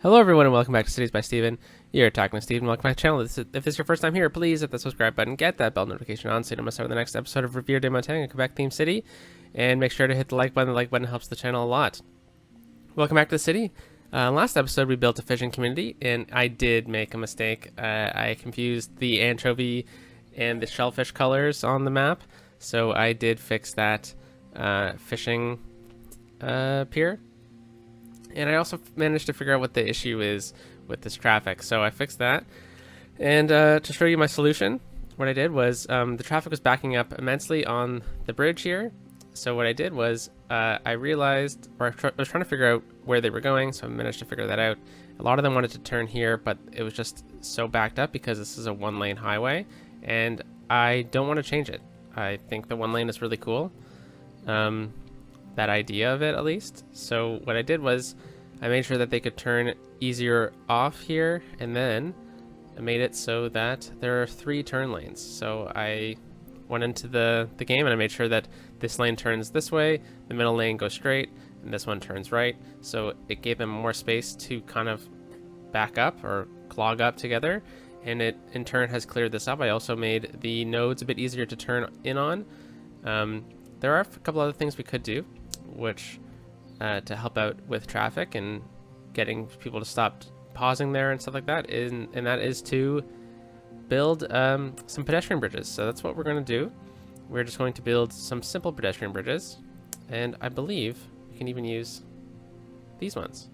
Hello everyone and welcome back to Cities by Steven. You're talking to Steven. Welcome back to the channel. If this is your first time here, please hit the subscribe button, get that bell notification on so you don't miss out on the next episode of Rivière-des-Montagnes, a Quebec themed city, and make sure to hit the like button. The like button helps the channel a lot. Welcome back to the city. Last episode we built a fishing community and I did make a mistake. I confused the anchovy and the shellfish colors on the map, so I did fix that fishing pier. And I also managed to figure out what the issue is with this traffic. So I fixed that. And to show you my solution, what I did was the traffic was backing up immensely on the bridge here. So what I did was I realized, or I was trying to figure out where they were going. So I managed to figure that out. A lot of them wanted to turn here, but it was just so backed up because this is a one-lane highway. And I don't want to change it. I think the one lane is really cool. That idea of it at least. So what I did was I made sure that they could turn easier off here, and then I made it so that there are 3 turn lanes. So I went into the game and I made sure that this lane turns this way, the middle lane goes straight, and this one turns right. So it gave them more space to kind of back up or clog up together, and it in turn has cleared this up. I also made the nodes a bit easier to turn in on. There are a couple other things we could do, which to help out with traffic and getting people to stop pausing there and stuff like that, and that is to build some pedestrian bridges. So that's what we're going to do. We're just going to build some simple pedestrian bridges, and I believe we can even use these ones.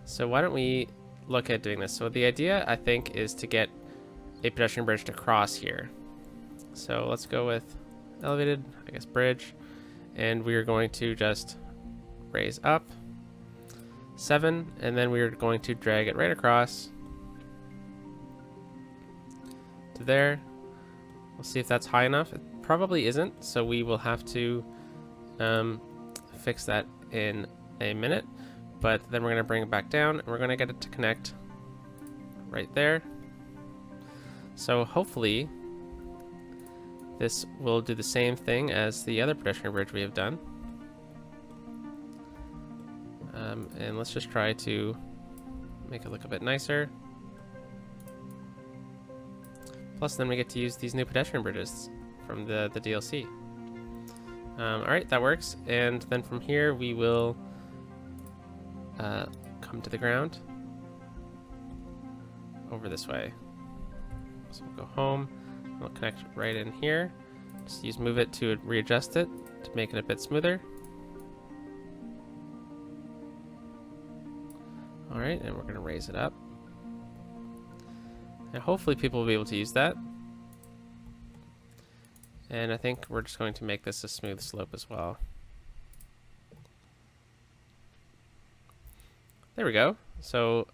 So why don't we look at doing this? So the idea, I think, is to get a pedestrian bridge to cross here. So let's go with elevated, I guess, bridge. And we are going to just raise up 7, and then we are going to drag it right across to there. We'll see if that's high enough. It probably isn't, so we will have to fix that in a minute. But then we're going to bring it back down, and we're going to get it to connect right there. So hopefully this will do the same thing as the other pedestrian bridge we have done. And let's just try to make it look a bit nicer. Plus then we get to use these new pedestrian bridges from the DLC. Alright, that works. And then from here we will come to the ground over this way. So we'll go home. We'll connect right in here. Just use move it to readjust it to make it a bit smoother. Alright, and we're going to raise it up. And hopefully people will be able to use that. And I think we're just going to make this a smooth slope as well. There we go. So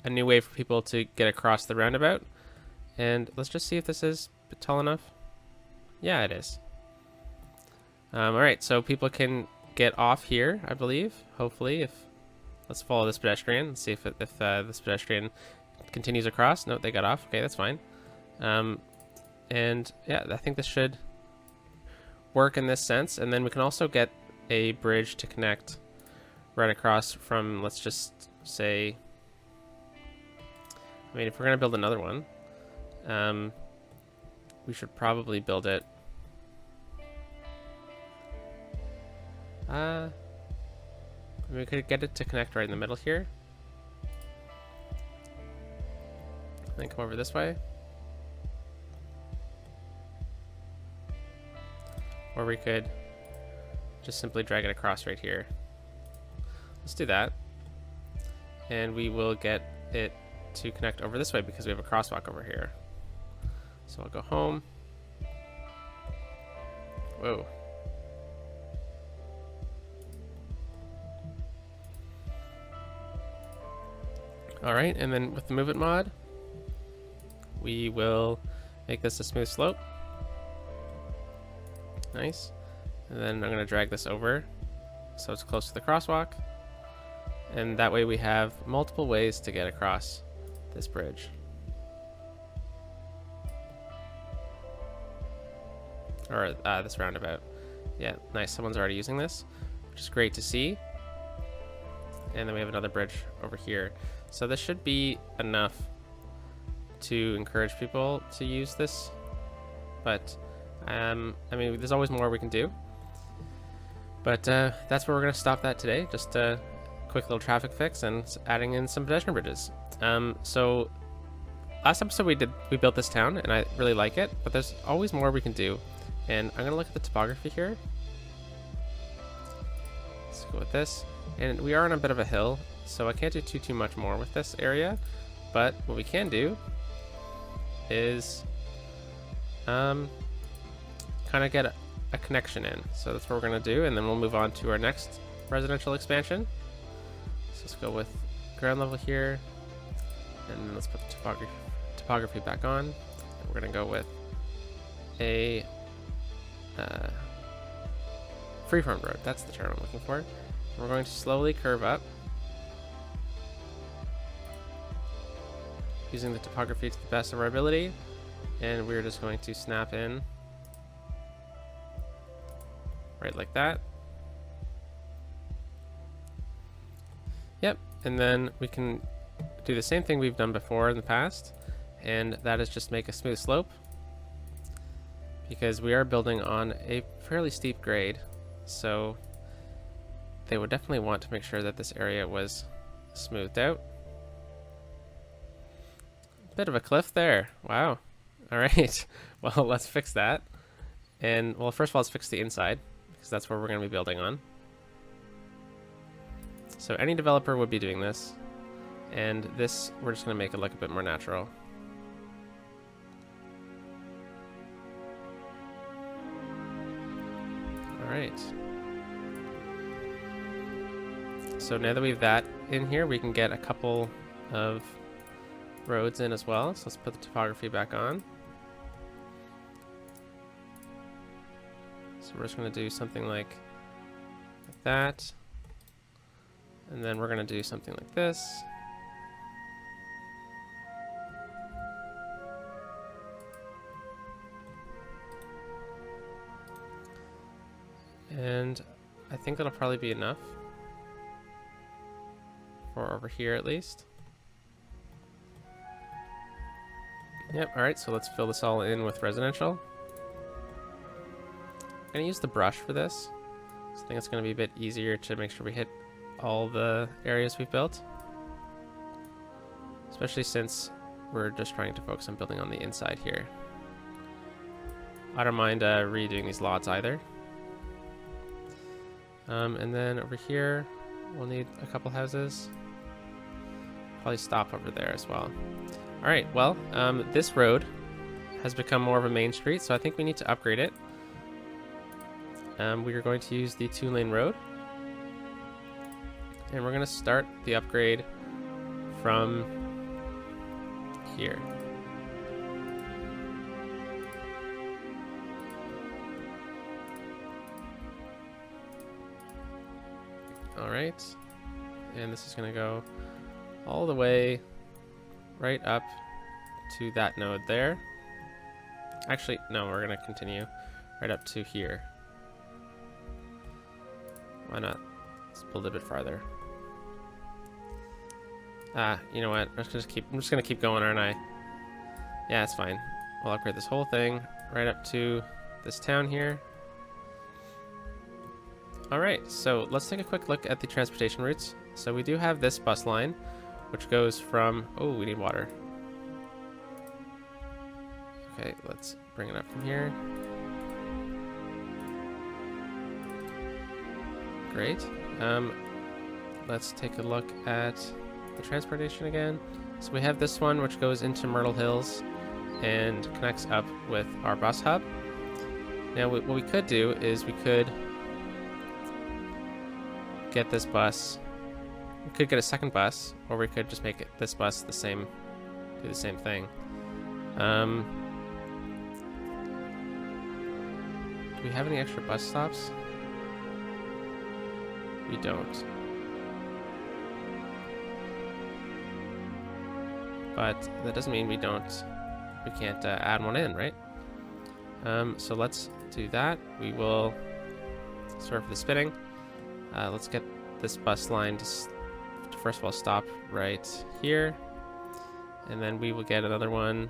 a new way for people to get across the roundabout. And let's just see if this is tall enough. Yeah, it is. Alright, so people can get off here, I believe. Hopefully, let's follow this pedestrian and see if this pedestrian continues across. No, they got off. Okay, that's fine. And yeah, I think this should work in this sense. And then we can also get a bridge to connect right across from, let's just say, I mean, if we're going to build another one, we should probably build it. We could get it to connect right in the middle here. And then come over this way. Or we could just simply drag it across right here. Let's do that. And we will get it to connect over this way because we have a crosswalk over here. So I'll go home. Whoa. Alright, and then with the move it mod, we will make this a smooth slope. Nice. And then I'm going to drag this over so it's close to the crosswalk. And that way we have multiple ways to get across this bridge. Or this roundabout. Yeah, nice. Someone's already using this, which is great to see. and then we have another bridge over here. So this should be enough to encourage people to use this, but I mean, there's always more we can do. But that's where we're going to stop that today. Just a quick little traffic fix and adding in some pedestrian bridges. So last episode we built this town, and I really like it, but there's always more we can do. And I'm going to look at the topography here. Let's go with this. And we are on a bit of a hill, so I can't do too much more with this area. But what we can do is kind of get a connection in. So that's what we're going to do, and then we'll move on to our next residential expansion. So let's go with ground level here, and then let's put the topography back on. And we're going to go with a freeform road. That's the term I'm looking for. We're going to slowly curve up using the topography to the best of our ability, and we're just going to snap in right like that. Yep, and then we can do the same thing we've done before in the past, and that is just make a smooth slope, because we are building on a fairly steep grade, so they would definitely want to make sure that this area was smoothed out. Bit of a cliff there. Wow. All right. Well, let's fix that. And, well, first of all, let's fix the inside, because that's where we're going to be building on. So any developer would be doing this. And this, we're just going to make it look a bit more natural. All right. So now that we have that in here, we can get a couple of roads in as well. So let's put the topography back on. So we're just going to do something like that. And then we're going to do something like this. And I think that'll probably be enough. For over here at least. Yep, alright, so let's fill this all in with residential. I'm going to use the brush for this. So I think it's going to be a bit easier to make sure we hit all the areas we've built. Especially since we're just trying to focus on building on the inside here. I don't mind redoing these lots either. And then over here, we'll need a couple houses. Probably stop over there as well. All right, well, this road has become more of a main street, so I think we need to upgrade it. We are going to use the 2-lane road. And we're going to start the upgrade from here. All right, and this is going to go all the way right up to that node there. Actually, no, we're going to continue right up to here. Why not? Let's build a bit farther. You know what? I'm just going to keep going, aren't I? Yeah, it's fine. We'll upgrade this whole thing right up to this town here. Alright, so let's take a quick look at the transportation routes. So we do have this bus line, which goes from... Oh, we need water. Okay, let's bring it up from here. Great. Let's take a look at the transportation again. So we have this one, which goes into Myrtle Hills and connects up with our bus hub. Now, what we could do is we could get this bus. We could get a second bus, or we could just make it this bus the same, do the same thing. Do we have any extra bus stops? We don't. But that doesn't mean we can't add one in, right? So let's do that. We will, sorry for the spinning. Let's get this bus line to first of all stop right here, and then we will get another one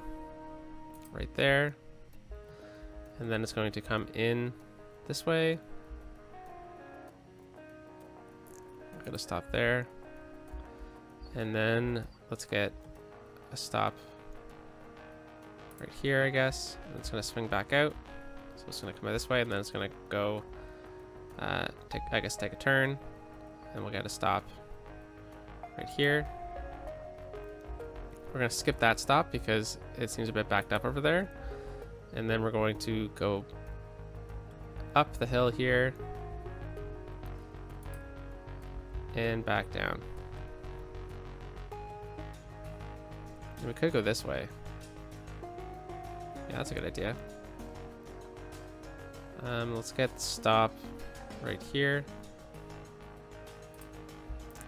right there, and then it's going to come in this way. I'm gonna stop there, and then let's get a stop right here, I guess. And it's gonna swing back out, so it's gonna come out this way, and then it's gonna go take a turn, and we'll get a stop right here. We're gonna skip that stop because it seems a bit backed up over there, and then we're going to go up the hill here and back down. And we could go this way. Yeah, that's a good idea. Let's get stop right here.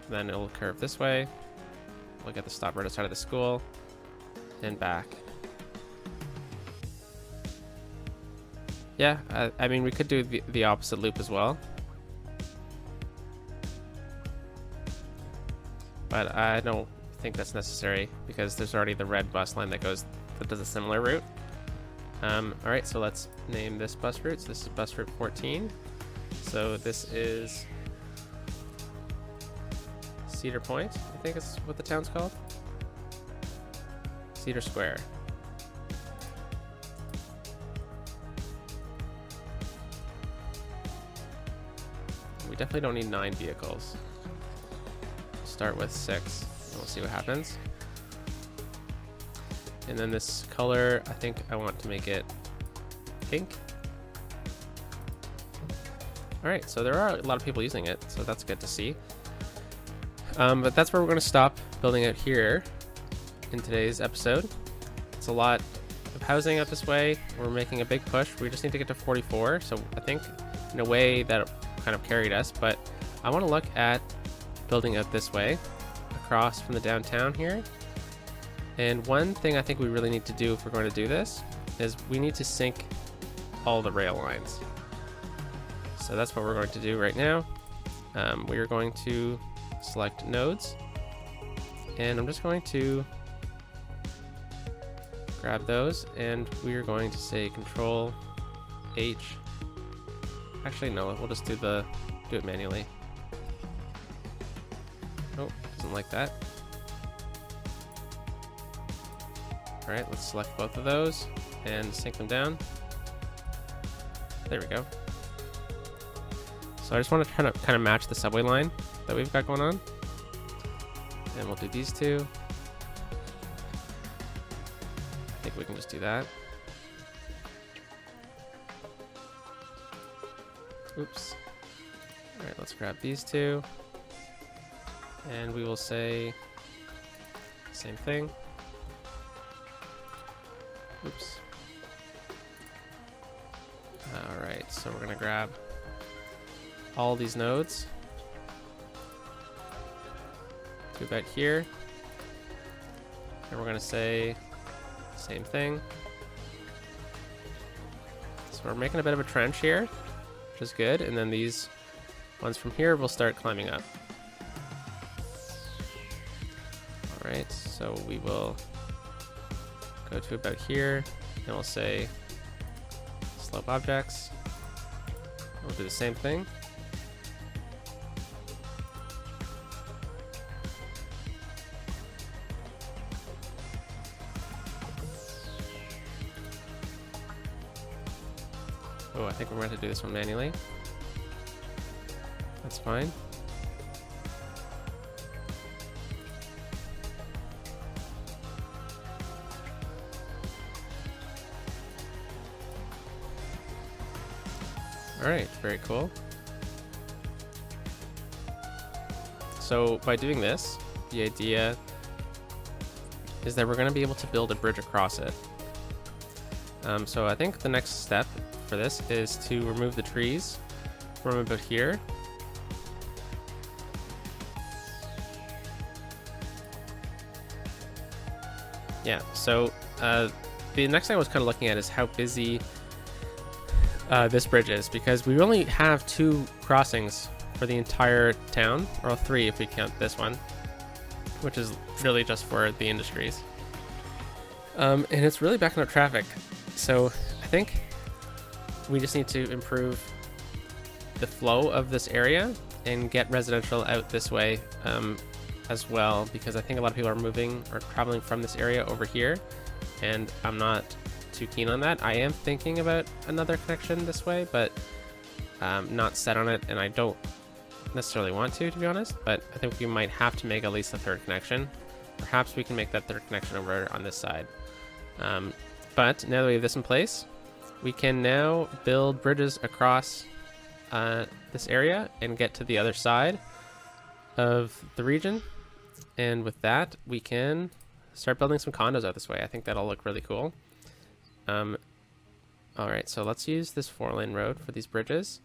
Then it'll curve this way. We'll get the stop right outside of the school and back. Yeah, I mean, we could do the opposite loop as well. But I don't think that's necessary because there's already the red bus line that does a similar route. Alright, so let's name this bus route. So this is bus route 14. So this is Cedar Point, I think is what the town's called. Cedar Square. We definitely don't need 9 vehicles. Start with 6, and we'll see what happens. And then this color, I think I want to make it pink. Alright, so there are a lot of people using it, so that's good to see. But that's where we're going to stop building out here in today's episode. It's a lot of housing out this way. We're making a big push. We just need to get to 44, so I think in a way that kind of carried us, but I want to look at building out this way across from the downtown here. And one thing I think we really need to do if we're going to do this is we need to sync all the rail lines. So that's what we're going to do right now. We are going to select nodes, and I'm just going to grab those, and we are going to say Control H. Actually, no, we'll just do it manually. Oh, doesn't like that. All right, let's select both of those and sync them down. There we go. So I just want to kind of match the subway line that we've got going on. And we'll do these two. I think we can just do that. Oops. All right, let's grab these two. And we will say same thing. Oops. All right, so we're gonna grab all these nodes to about here, and we're gonna say same thing. So we're making a bit of a trench here, which is good, and then these ones from here will start climbing up. All right, so we will go to about here, and we'll say slope objects. We'll do the same thing. Oh, I think we're going to do this one manually. That's fine. All right, very cool. So by doing this, the idea is that we're going to be able to build a bridge across it. So I think the next step for this is to remove the trees from about here. Yeah, so the next thing I was kind of looking at is how busy this bridge is, because we only have 2 crossings for the entire town, or 3 if we count this one. which is really just for the industries. And it's really backing up traffic. So I think we just need to improve the flow of this area and get residential out this way as well, because I think a lot of people are moving or traveling from this area over here, and I'm not too keen on that. I am thinking about another connection this way, but not set on it, and I don't necessarily want to be honest, but I think we might have to make at least a third connection. Perhaps we can make that third connection over on this side. But now that we have this in place, we can now build bridges across this area and get to the other side of the region. And with that, we can start building some condos out this way. I think that'll look really cool. All right, so let's use this 4-lane road for these bridges.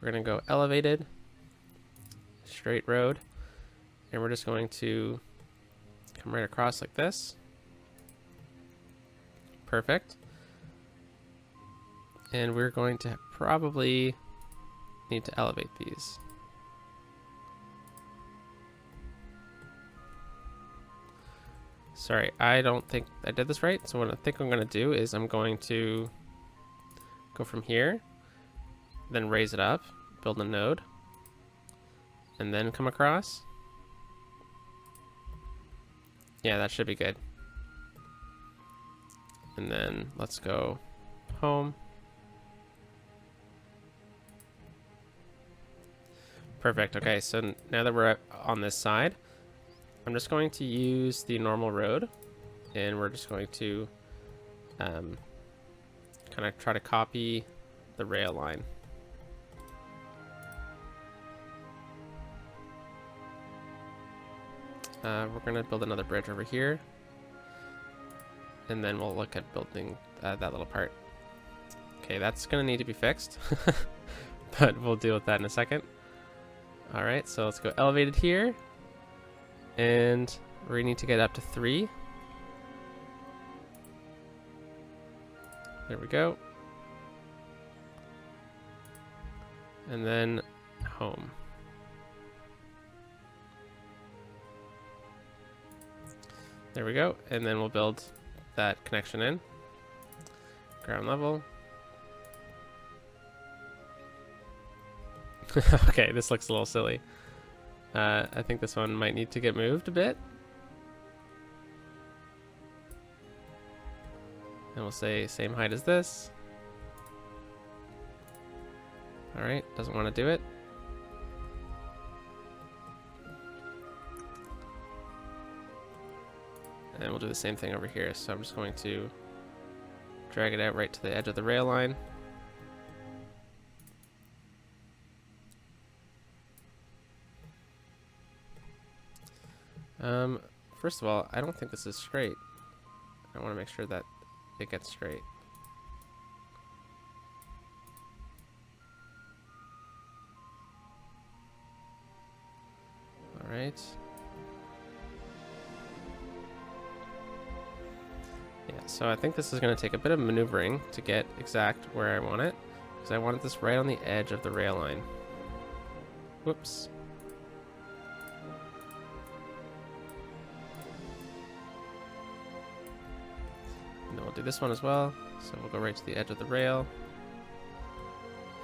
We're gonna go elevated, straight road, and we're just going to come right across like this. Perfect. And we're going to probably need to elevate these. Sorry, I don't think I did this right. So what I think I'm going to do is I'm going to go from here, then raise it up, build a node, and then come across. Yeah, that should be good. And then let's go home. Perfect. Okay, so now that we're on this side, I'm just going to use the normal road, and we're just going to kind of try to copy the rail line. We're going to build another bridge over here, and then we'll look at building that little part. Okay, that's going to need to be fixed, but we'll deal with that in a second. All right, so let's go elevated here, and we need to get up to 3. There we go. And then home. There we go, and then we'll build that connection in. Ground level. Okay, this looks a little silly. I think this one might need to get moved a bit. And we'll say same height as this. Alright, doesn't want to do it. And we'll do the same thing over here. So I'm just going to drag it out right to the edge of the rail line. First of all, I don't think this is straight. I want to make sure that it gets straight. All right. Yeah, so I think this is going to take a bit of maneuvering to get exact where I want it, because I wanted this right on the edge of the rail line. Whoops. And then we'll do this one as well. So we'll go right to the edge of the rail,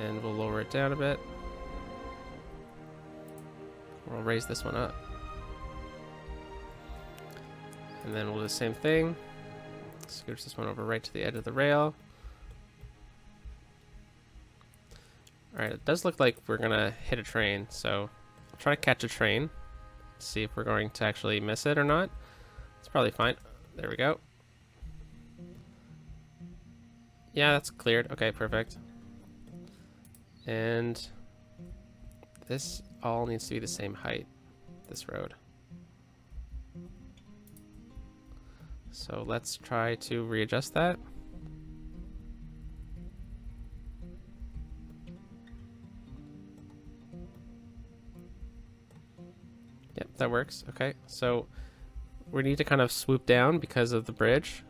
and we'll lower it down a bit. We'll raise this one up. And then we'll do the same thing. Scooch this one over right to the edge of the rail. Alright, it does look like we're gonna hit a train, so I'll try to catch a train. See if we're going to actually miss it or not. It's probably fine. There we go. Yeah, that's cleared. Okay, perfect. And this all needs to be the same height, this road. So let's try to readjust that. Yep, that works. Okay, so we need to kind of swoop down because of the bridge.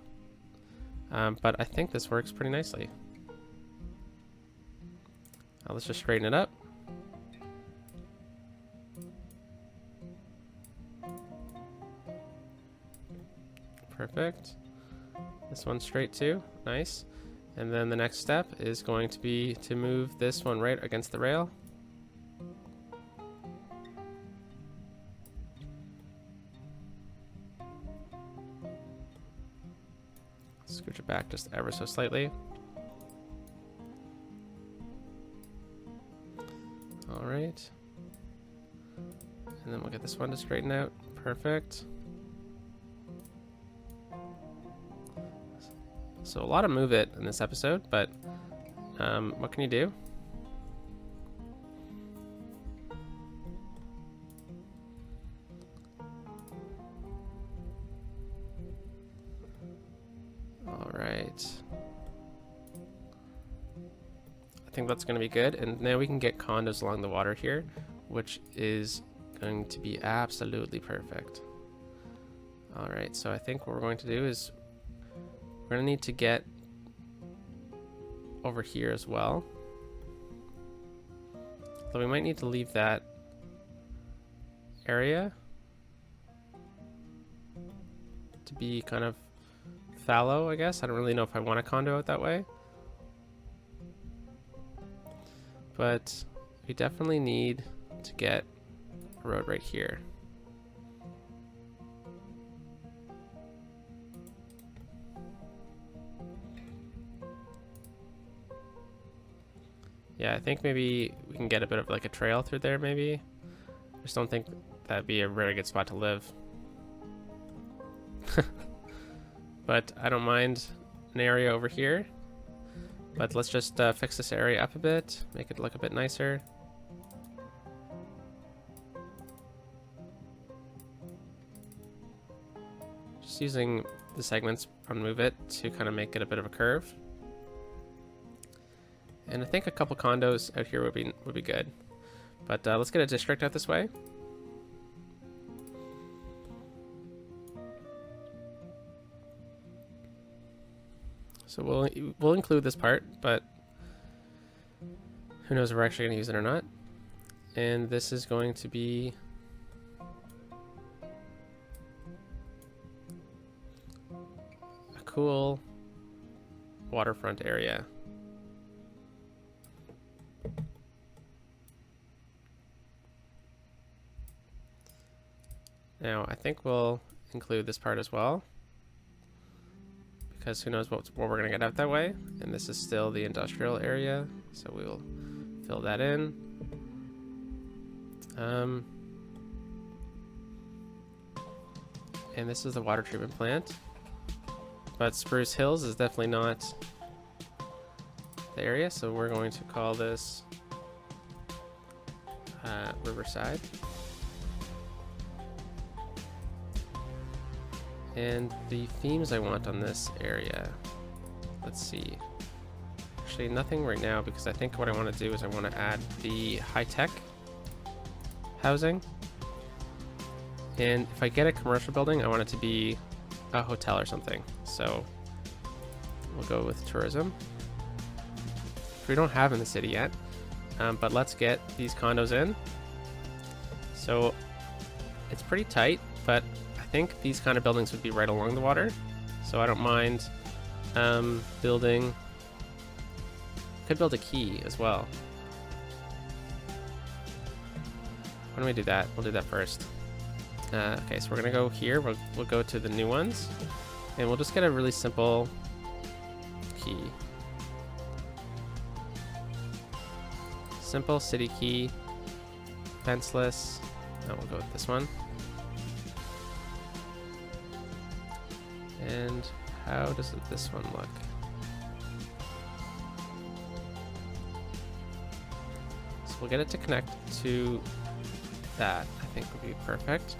But I think this works pretty nicely. Let's just straighten it up. Perfect. This one straight too. Nice. And then the next step is going to be to move this one right against the rail. Scooch it back just ever so slightly. All right. And then we'll get this one to straighten out. Perfect. So a lot of move it in this episode, but what can you do? All right. I think that's going to be good. And now we can get condos along the water here, which is going to be absolutely perfect. All right, so I think what we're going to do is we're going to need to get over here as well. So we might need to leave that area to be kind of fallow, I guess. I don't really know if I want a condo out that way. But we definitely need to get a road right here. Yeah, I think maybe we can get a bit of like a trail through there maybe. I just don't think that'd be a very good spot to live. But I don't mind an area over here. But let's just fix this area up a bit, make it look a bit nicer. Just using the segments on Move It to kind of make it a bit of a curve. And I think a couple condos out here would be good. But let's get a district out this way. So we'll include this part, but who knows if we're actually going to use it or not. And this is going to be a cool waterfront area. Now I think we'll include this part as well, because who knows what we're going to get out that way. And this is still the industrial area, so we will fill that in. And this is the water treatment plant. But Spruce Hills is definitely not the area, so we're going to call this Riverside. And the themes I want on this area, let's see. Actually, nothing right now, because I think what I want to do is I want to add the high-tech housing. And if I get a commercial building, I want it to be a hotel or something. So we'll go with tourism, which we don't have in the city yet. But let's get these condos in. So it's pretty tight, but I think these kind of buildings would be right along the water, so I don't mind building. Could build a quay as well. Why don't we do that? We'll do that first. Okay, so we're gonna go here. We'll go to the new ones, and we'll just get a really simple quay. Simple city quay, fenceless. Now we'll go with this one. And how does this one look? So we'll get it to connect to that. I think would be perfect.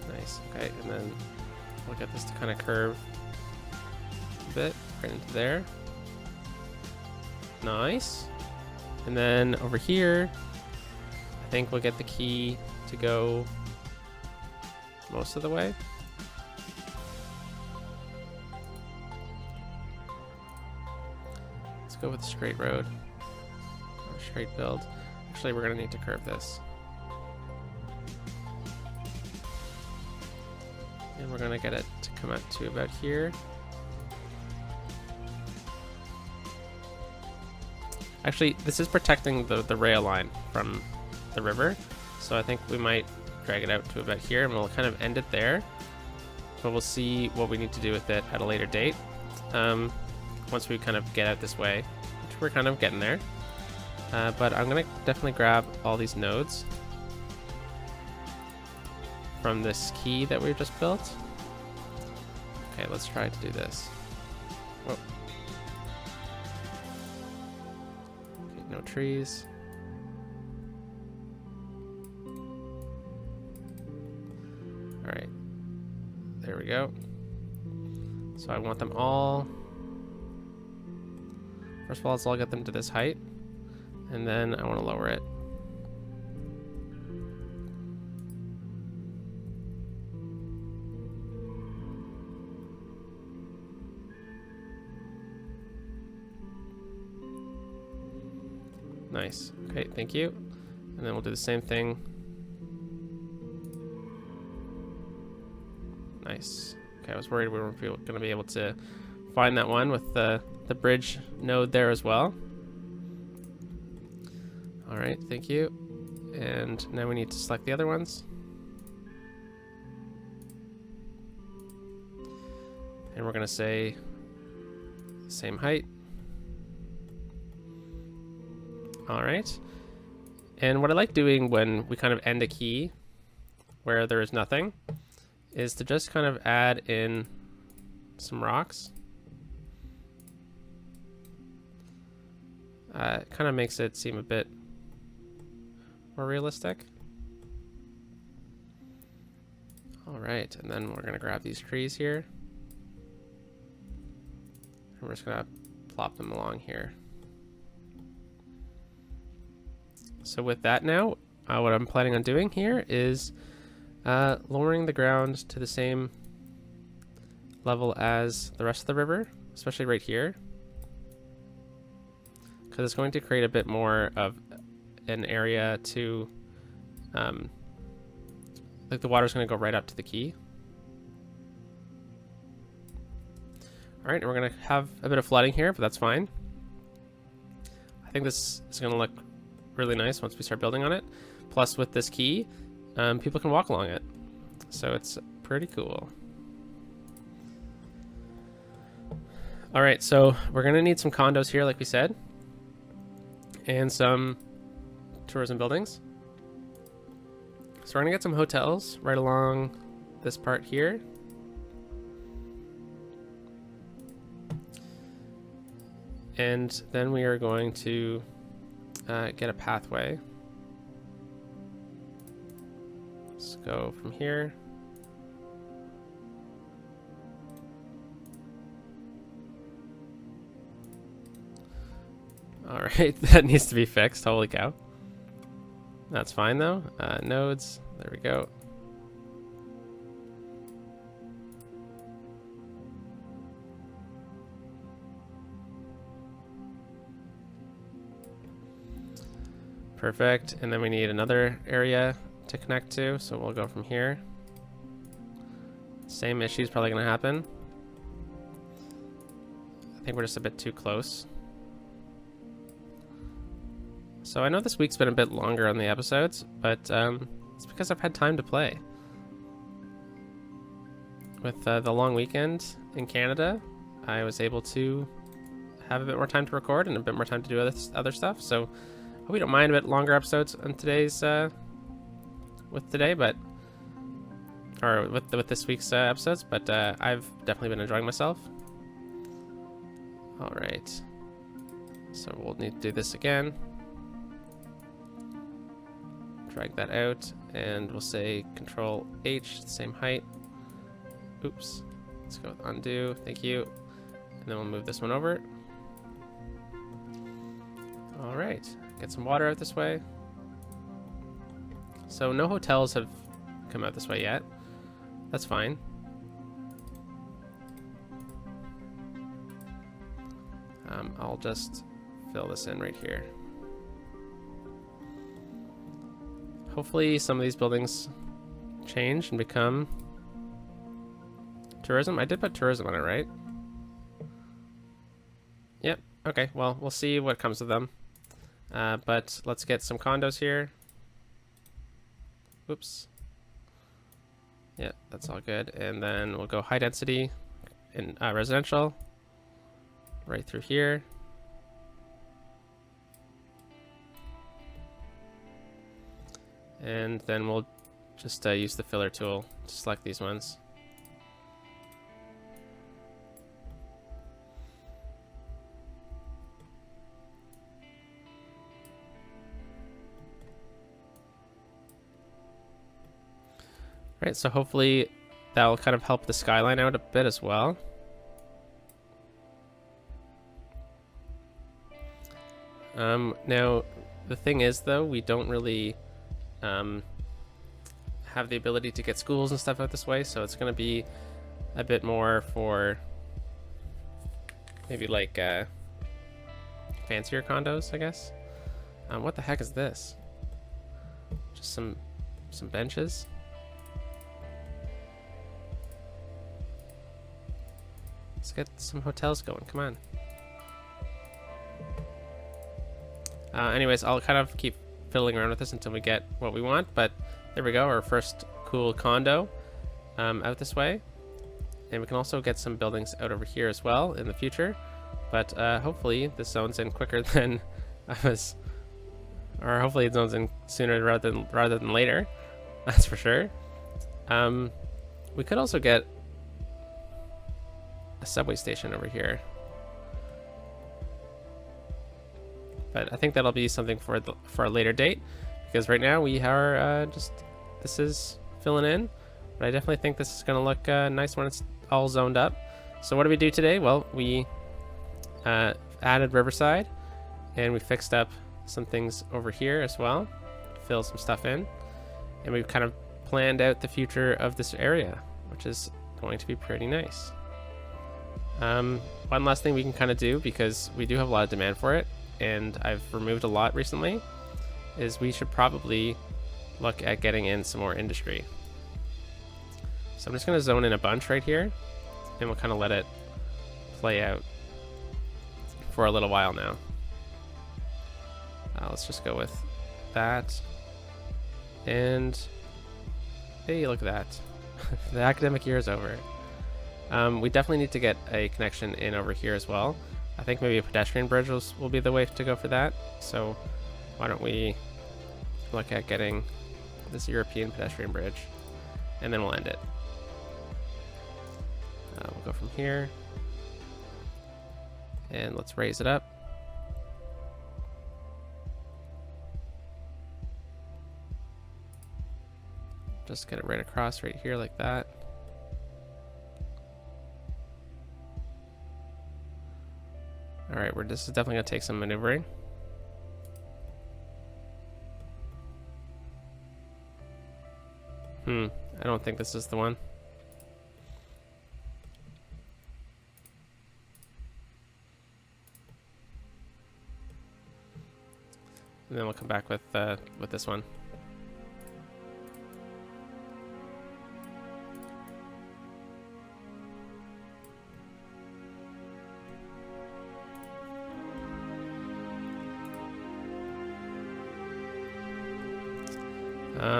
Nice. Okay, and then we'll get this to kind of curve a bit right into there. Nice. And then over here, I think we'll get the key to go most of the way. Let's go with a straight road or straight build. Actually, we're gonna need to curve this. And we're gonna get it to come out to about here. Actually, this is protecting the rail line from the river, so I think we might drag it out to about here, and we'll kind of end it there. But we'll see what we need to do with it at a later date, once we kind of get out this way, which we're kind of getting there. But I'm gonna definitely grab all these nodes from this key that we've just built. Okay, let's try to do this. Whoa. Okay, no trees. All right, there we go. So I want them all. First of all, I'll get them to this height, and then I want to lower it. Nice. Okay, thank you. And then we'll do the same thing. Nice. Okay, I was worried we weren't going to be able to find that one with the bridge node there as well. All right, thank you. And now we need to select the other ones. And we're going to say same height. All right. And what I like doing when we kind of end a key where there is nothing is to just kind of add in some rocks. It kind of makes it seem a bit more realistic. All right, and then we're gonna grab these trees here. And we're just gonna plop them along here. So with that now, what I'm planning on doing here is lowering the ground to the same level as the rest of the river, especially right here, because it's going to create a bit more of an area to, like the water's going to go right up to the quay. All right, and we're going to have a bit of flooding here, but that's fine. I think this is going to look really nice once we start building on it. Plus, with this quay, people can walk along it, so it's pretty cool. All right, so we're gonna need some condos here, like we said, and some tourism buildings. So we're gonna get some hotels right along this part here. And then we are going to get a pathway. Let's go from here. All right, that needs to be fixed. Holy cow. That's fine though. Nodes, there we go. Perfect, and then we need another area to connect to, so we'll go from here. Same issue's probably gonna happen. I think we're just a bit too close. So I know this week's been a bit longer on the episodes, but it's because I've had time to play. With the long weekend in Canada, I was able to have a bit more time to record and a bit more time to do other stuff, so I hope you don't mind a bit longer episodes on today's with this week's episodes, but I've definitely been enjoying myself. All right, so we'll need to do this again. Drag that out, and we'll say Control H, same height. Oops, let's go with undo, thank you. And then we'll move this one over. All right, get some water out this way. So no hotels have come out this way yet. That's fine. I'll just fill this in right here. Hopefully some of these buildings change and become Tourism? I did put tourism on it, right? Yep. Okay, well, we'll see what comes of them. But let's get some condos here. Oops. Yeah, that's all good. And then we'll go high density in residential right through here. And then we'll just use the filler tool to select these ones. Right, so hopefully that will kind of help the skyline out a bit as well. Now, the thing is, though, we don't really have the ability to get schools and stuff out this way, so it's going to be a bit more for maybe like fancier condos, I guess. What the heck is this? Just some benches. Let's get some hotels going. Come on. Anyways, I'll kind of keep fiddling around with this until we get what we want. But there we go, our first cool condo out this way. And we can also get some buildings out over here as well in the future. But hopefully this zone's in quicker than I was, or hopefully it zones in sooner rather than later. That's for sure. We could also get a subway station over here, but I think that'll be something for a later date, because right now we are this is filling in, but I definitely think this is going to look nice when it's all zoned up. So what did we do today? Well, we added Riverside, and we fixed up some things over here as well to fill some stuff in, and we've kind of planned out the future of this area, which is going to be pretty nice. One last thing we can kind of do, because we do have a lot of demand for it, and I've removed a lot recently, is we should probably look at getting in some more industry. So I'm just going to zone in a bunch right here, and we'll kind of let it play out for a little while now. Let's just go with that. And hey, look at that. The academic year is over. We definitely need to get a connection in over here as well. I think maybe a pedestrian bridge will be the way to go for that. So why don't we look at getting this European pedestrian bridge, and then we'll end it. We'll go from here, and let's raise it up. Just get it right across right here like that. Alright, this is definitely going to take some maneuvering. I don't think this is the one. And then we'll come back with this one.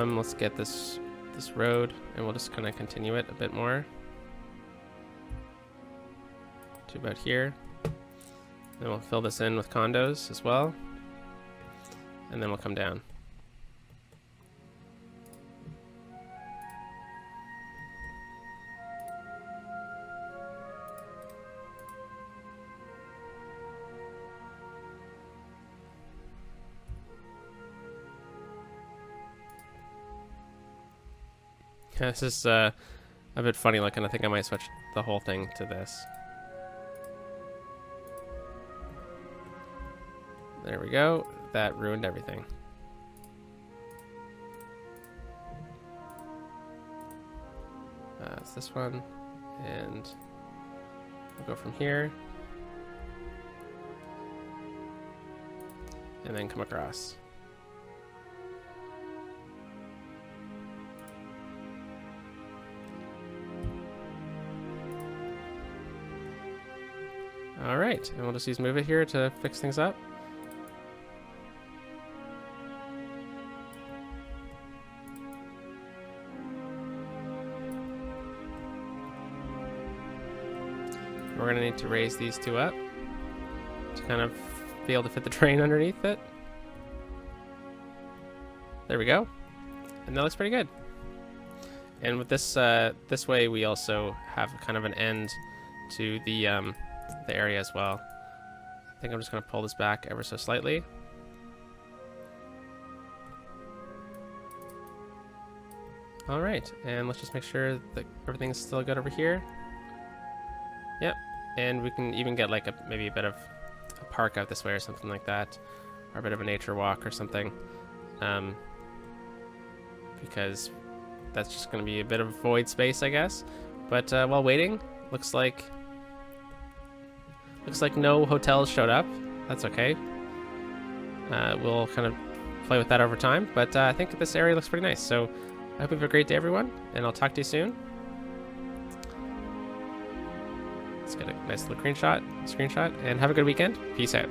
Let's get this road, and we'll just kind of continue it a bit more to about here. Then we'll fill this in with condos as well, and then we'll come down. Yeah, this is a bit funny looking. I think I might switch the whole thing to this. There we go. That ruined everything. It's this one, and we'll go from here, and then come across. All right, and we'll just use move it here to fix things up. We're gonna need to raise these two up to kind of be able to fit the train underneath it. There we go. And that looks pretty good. And with this this way, we also have kind of an end to the area as well. I think I'm just gonna pull this back ever so slightly. All right, and let's just make sure that everything's still good over here. Yep, and we can even get like maybe a bit of a park out this way or something like that, or a bit of a nature walk or something, because that's just going to be a bit of void space, I guess. But while waiting, looks like no hotels showed up. That's okay. We'll kind of play with that over time, but I think this area looks pretty nice. So I hope you have a great day, everyone, and I'll talk to you soon. Let's get a nice little screenshot, and have a good weekend. Peace out.